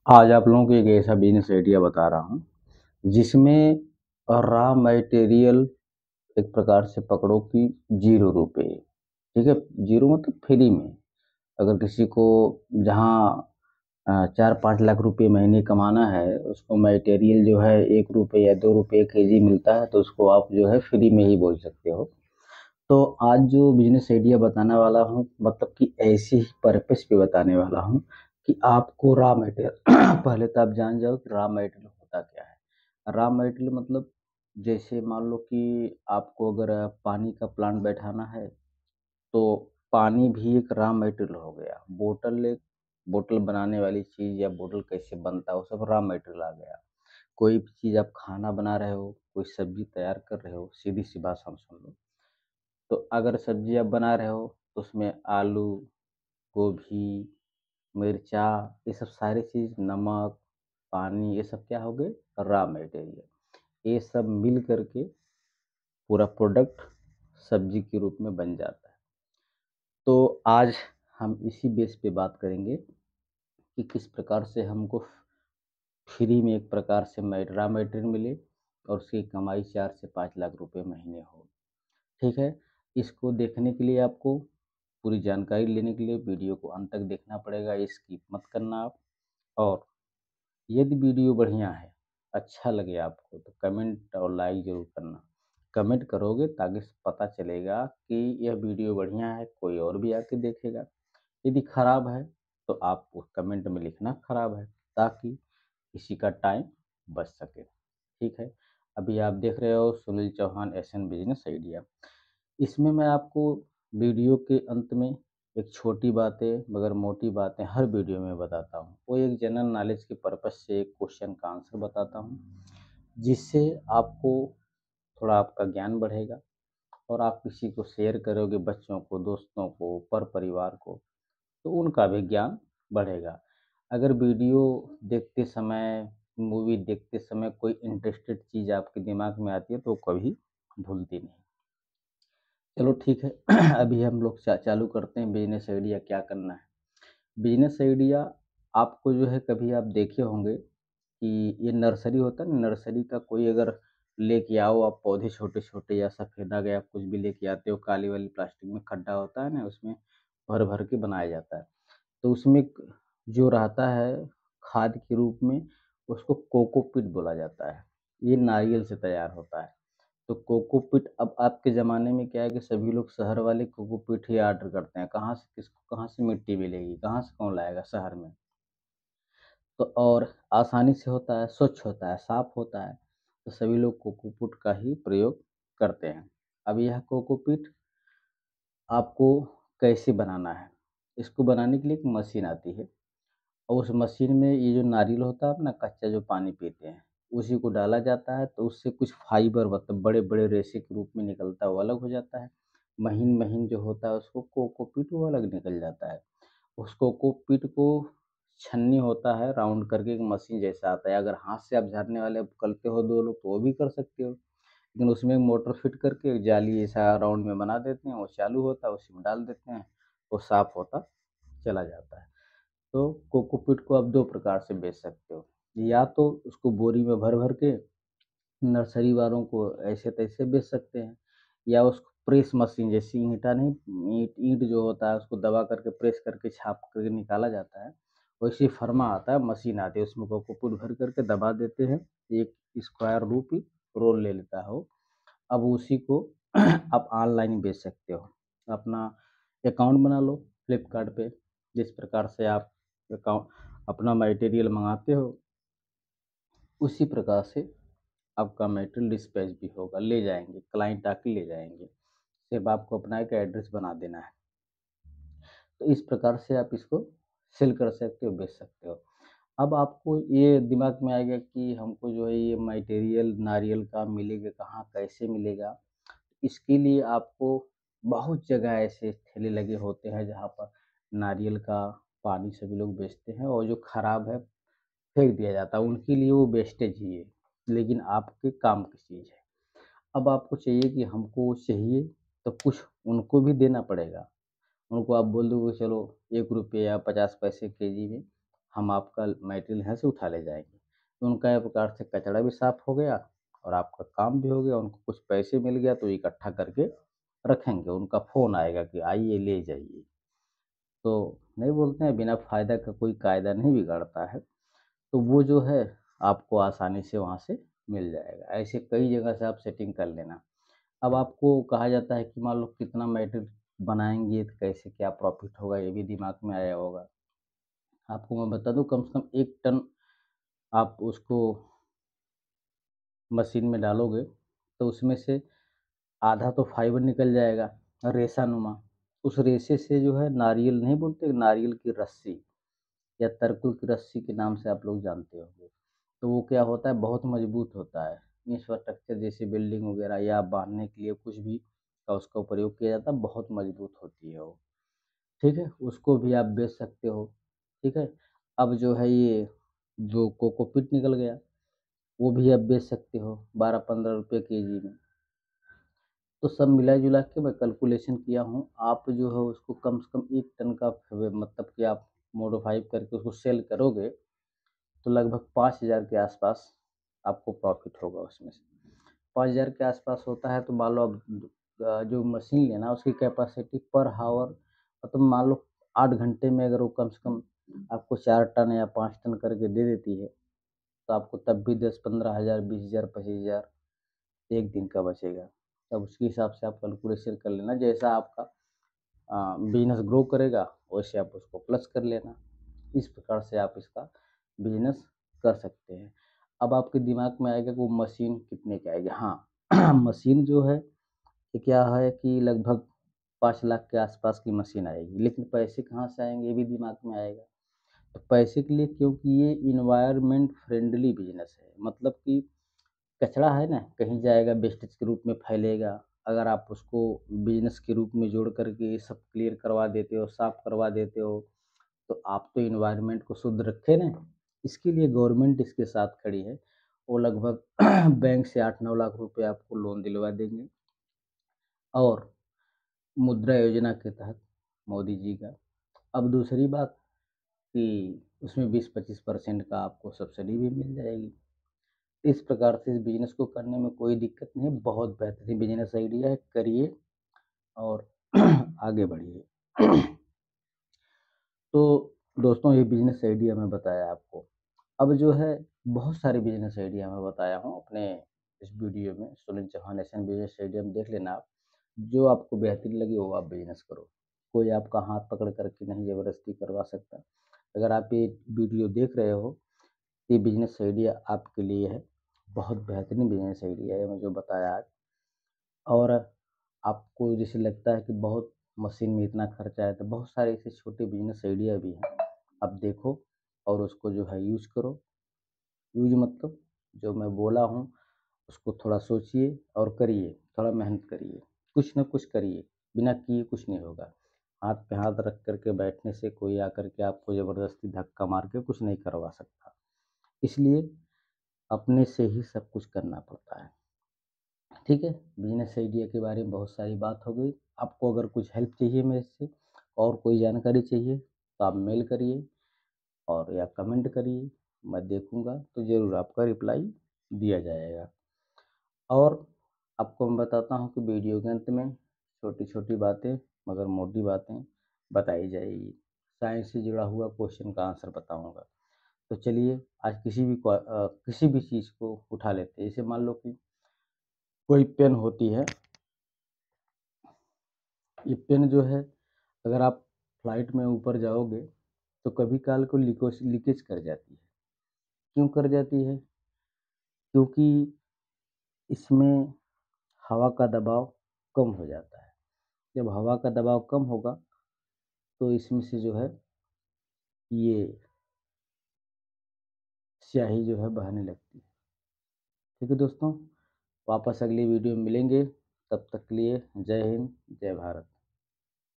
आज आप लोगों को एक ऐसा बिजनेस आइडिया बता रहा हूँ जिसमें रॉ मटेरियल एक प्रकार से पकड़ो कि ₹0। ठीक है, जीरो मतलब फ्री में। अगर किसी को जहाँ 4-5 लाख रुपए महीने कमाना है, उसको मटेरियल जो है ₹1 या ₹2 केजी मिलता है, तो उसको आप जो है फ्री में ही बोल सकते हो। तो आज जो बिजनेस आइडिया बताने वाला हूँ, मतलब कि ऐसे ही पर्पस पे बताने वाला हूँ कि आपको रॉ मटेरियल पहले तो आप जान जाओ कि रॉ मटेरियल होता क्या है। रॉ मटेरियल मतलब जैसे मान लो कि आपको अगर पानी का प्लांट बैठाना है, तो पानी भी एक रॉ मटेरियल हो गया। बोतल बनाने वाली चीज़ या बोतल कैसे बनता है, वो सब रॉ मटेरियल आ गया। कोई भी चीज़ आप खाना बना रहे हो, कोई सब्जी तैयार कर रहे हो, सीधी-सी बात हम सुन लो। तो अगर सब्जी आप बना रहे हो तो उसमें आलू, गोभी, मिर्चा, ये सब सारी चीज़, नमक, पानी, ये सब क्या हो गए? Raw material. ये सब मिल करके पूरा प्रोडक्ट सब्जी के रूप में बन जाता है। तो आज हम इसी बेस पे बात करेंगे कि किस प्रकार से हमको फ्री में एक प्रकार से रॉ मटेरियल मिले और उसकी कमाई 4 से 5 लाख रुपए महीने हो। ठीक है? इसको देखने के लिए आपको पूरी जानकारी लेने के लिए वीडियो को अंत तक देखना पड़ेगा, स्किप मत करना आप। और यदि वीडियो बढ़िया है, अच्छा लगे आपको, तो कमेंट और लाइक ज़रूर करना। कमेंट करोगे ताकि पता चलेगा कि यह वीडियो बढ़िया है, कोई और भी आके देखेगा। यदि खराब है, तो आप उस कमेंट में लिखना खराब है, ताकि किसी का टाइम बच सके। ठीक है? अभी आप देख रहे हो Sunil Chauhan Asian business idea. इसमें मैं आपको वीडियो के अंत में एक छोटी बातें मगर मोटी बातें हर वीडियो में बताता हूँ। वो एक जनरल नॉलेज के पर्पज़ से एक क्वेश्चन का आंसर बताता हूँ, जिससे आपको थोड़ा आपका ज्ञान बढ़ेगा और आप किसी को शेयर करोगे, बच्चों को, दोस्तों को, पर परिवार को, तो उनका भी ज्ञान बढ़ेगा। अगर वीडियो देखते समय, मूवी देखते समय कोई इंटरेस्टेड चीज़ आपके दिमाग में आती है, तो कभी भूलती नहीं। चलो ठीक है। अभी हम लोग चालू करते हैं बिजनेस आइडिया क्या करना है। बिजनेस आइडिया आपको जो है, कभी आप देखे होंगे कि ये नर्सरी होता है ना, नर्सरी का कोई अगर लेके आओ आप पौधे छोटे-छोटे या सफेदा गया कुछ भी लेके आते हो, काली वाली प्लास्टिक में खड्डा होता है ना, उसमें भर-भर के बनाया जाता है। तो उसमें जो रहता है खाद के रूप में, उसको कोकोपीट बोला जाता है। ये नारियल से तैयार होता है। तो कोकोपीट अब आपके ज़माने में क्या है कि सभी लोग शहर वाले कोकोपीट ही ऑर्डर करते हैं। कहाँ से मिट्टी मिलेगी? कहाँ से कौन लाएगा शहर में? तो और आसानी से होता है, स्वच्छ होता है, साफ़ होता है, तो सभी लोग कोकोपीट का ही प्रयोग करते हैं। अब यह कोकोपीट आपको कैसे बनाना है? इसको बनाने के लिए एक मशीन आती है और उस मशीन में ये जो नारियल होता है अपना कच्चा जो पानी पीते हैं, उसी को डाला जाता है, तो उससे कुछ फाइबर मतलब बड़े-बड़े रेशे के रूप में निकलता है, वो अलग हो जाता है। महीन-महीन जो होता है उसको कोकोपीट वो अलग निकल जाता है। उस कोकोपीट को छन्नी होता है राउंड करके, एक मशीन जैसा आता है। अगर हाथ से आप झाड़ने वाले करते हो 2 लोग तो वो भी कर सकते हो। लेकिन उसमें मोटर फिट करके एक जाली ऐसा राउंड में बना देते हैं, वो चालू होता है, उसी में डाल देते हैं, वो साफ होता चला जाता है। तो कोकोपीट को आप 2 प्रकार से बेच सकते हो। या तो उसको बोरी में भर-भर के नर्सरी वालों को ऐसे-तैसे बेच सकते हैं, या उसको प्रेस मशीन जैसे ईंटा नहीं, ईंट ईंट जो होता है उसको दबा करके प्रेस करके छाप करके निकाला जाता है, वैसे ही फरमा आता है, मशीन आती है, उसमें कोकोपीट भर करके दबा देते हैं, एक स्क्वायर रूप रोल ले लेता है वो। अब उसी को आप ऑनलाइन बेच सकते हो। अपना अकाउंट बना लो फ्लिपकार्ट पे, जिस प्रकार से आप अकाउंट अपना मटेरियल मँगाते हो, उसी प्रकार से आपका मटेरियल डिस्पैच भी होगा, ले जाएँगे, क्लाइंट आके ले जाएँगे। सिर्फ़ आपको अपना एक एड्रेस बना देना है। तो इस प्रकार से आप इसको सेल कर सकते हो, बेच सकते हो। अब आपको ये दिमाग में आएगा कि हमको जो है ये मटेरियल नारियल का मिलेगा कहाँ, कैसे मिलेगा? इसके लिए आपको बहुत जगह ऐसे ठेले लगे होते हैं जहाँ पर नारियल का पानी सभी लोग बेचते हैं और जो खराब है फेंक दिया जाता है, उनके लिए वो वेस्टेज ही है, लेकिन आपके काम की चीज़ है। अब आपको चाहिए कि हमको वो चाहिए, तो कुछ उनको भी देना पड़ेगा। उनको आप बोल दोगे चलो ₹1 या 50 पैसे केजी में हम आपका मटेरियल यहाँ से उठा ले जाएंगे। तो उनका एक प्रकार से कचरा भी साफ हो गया और आपका काम भी हो गया। उनको कुछ पैसे मिल गया तो इकट्ठा करके रखेंगे, उनका फ़ोन आएगा कि आइए ले जाइए। तो नहीं बोलते हैं बिना फ़ायदा का कोई कायदा नहीं बिगड़ता है। तो वो जो है आपको आसानी से वहाँ से मिल जाएगा। ऐसे कई जगह से आप सेटिंग कर लेना। अब आपको कहा जाता है कि मान लो कितना मटेरियल बनाएंगे तो कैसे क्या प्रॉफिट होगा, ये भी दिमाग में आया होगा। आपको मैं बता दूं, कम से कम 1 टन आप उसको मशीन में डालोगे तो उसमें से आधा तो फाइबर निकल जाएगा, रेशा नुमा। उस रेशे से जो है नारियल, नहीं बोलते, नारियल की रस्सी या तरकुल की रस्सी के नाम से आप लोग जानते होंगे। तो वो क्या होता है, बहुत मजबूत होता है। इंफ्रास्ट्रक्चर जैसे बिल्डिंग वगैरह या बांधने के लिए कुछ भी का उसका प्रयोग किया जाता है, बहुत मजबूत होती है वो। ठीक है, उसको भी आप बेच सकते हो। ठीक है, अब जो है ये जो कोकोपीट निकल गया, वो भी आप बेच सकते हो 12-15 रुपये केजी में। तो सब मिला जुला के मैं कैलकुलेशन किया हूँ, आप जो है उसको कम से कम 1 टन का मतलब कि आप मॉडिफाई करके उसको सेल करोगे तो लगभग 5,000 के आसपास आपको प्रॉफिट होगा उसमें से। 5,000 के आसपास होता है तो मान लो अब जो मशीन लेना उसकी कैपेसिटी पर हावर मतलब मान लो 8 घंटे में अगर वो कम से कम आपको 4 टन या 5 टन करके दे देती है तो आपको तब भी 10-15 हज़ार, 20,000, 25,000 एक दिन का बचेगा। तब उसके हिसाब से आप कैलकुलेशन कर लेना, जैसा आपका बिजनेस ग्रो करेगा वैसे आप उसको प्लस कर लेना। इस प्रकार से आप इसका बिजनेस कर सकते हैं। अब आपके दिमाग में आएगा कि वो मशीन कितने की आएगी। हाँ मशीन जो है ये क्या है कि लगभग 5 लाख के आसपास की मशीन आएगी, लेकिन पैसे कहाँ से आएंगे ये भी दिमाग में आएगा। तो पैसे के लिए, क्योंकि ये इन्वायरमेंट फ्रेंडली बिजनेस है, मतलब कि कचरा है ना कहीं जाएगा वेस्टेज के रूप में फैलेगा। अगर आप उसको बिजनेस के रूप में जोड़ करके सब क्लियर करवा देते हो, साफ करवा देते हो, तो आप तो इन्वायरमेंट को शुद्ध रखे ना। इसके लिए गवर्नमेंट इसके साथ खड़ी है। वो लगभग बैंक से 8-9 लाख रुपए आपको लोन दिलवा देंगे। और मुद्रा योजना के तहत मोदी जी का, अब दूसरी बात कि उसमें 20-25% का आपको सब्सिडी भी मिल जाएगी। इस प्रकार से इस बिजनेस को करने में कोई दिक्कत नहीं है, बहुत बेहतरीन बिजनेस आइडिया है, करिए और आगे बढ़िए। तो दोस्तों ये बिजनेस आइडिया मैं बताया आपको। अब जो है बहुत सारे बिजनेस आइडिया मैं बताया हूँ अपने इस वीडियो में। Sunil Chauhan Asian business idea में देख लेना आप, जो आपको बेहतरीन लगे वो आप बिजनेस करो। कोई आपका हाथ पकड़ करके नहीं ज़बरदस्ती करवा सकता। अगर आप ये वीडियो देख रहे हो ये बिजनेस आइडिया आपके लिए है, बहुत बेहतरीन बिजनेस आइडिया है मैं जो बताया आज। और आपको जैसे लगता है कि बहुत मशीन में इतना खर्चा है, तो बहुत सारे ऐसे छोटे बिजनेस आइडिया भी हैं, आप देखो और उसको जो है यूज करो। यूज मतलब जो मैं बोला हूँ उसको थोड़ा सोचिए और करिए, थोड़ा मेहनत करिए, कुछ ना कुछ करिए। बिना किए कुछ नहीं होगा। हाथ पे हाथ रख करके बैठने से कोई आकर के आपको ज़बरदस्ती धक्का मार के कुछ नहीं करवा सकता। इसलिए अपने से ही सब कुछ करना पड़ता है। ठीक है, बिजनेस आइडिया के बारे में बहुत सारी बात हो गई। आपको अगर कुछ हेल्प चाहिए मेरे से और कोई जानकारी चाहिए तो आप मेल करिए और या कमेंट करिए, मैं देखूंगा तो ज़रूर आपका रिप्लाई दिया जाएगा। और आपको मैं बताता हूँ कि वीडियो के अंत में छोटी छोटी बातें मगर मोटी बातें बताई जाएगी। साइंस से जुड़ा हुआ क्वेश्चन का आंसर बताऊंगा। तो चलिए आज किसी भी चीज़ को उठा लेते हैं। जैसे मान लो कि कोई पेन होती है, ये पेन जो है अगर आप फ्लाइट में ऊपर जाओगे तो कभी काल को लीकेज कर जाती है। क्यों कर जाती है? क्योंकि इसमें हवा का दबाव कम हो जाता है। जब हवा का दबाव कम होगा तो इसमें से जो है ये स्याही जो है बहने लगती है। ठीक है दोस्तों, वापस अगली वीडियो में मिलेंगे। तब तक के लिए जय हिंद, जय भारत।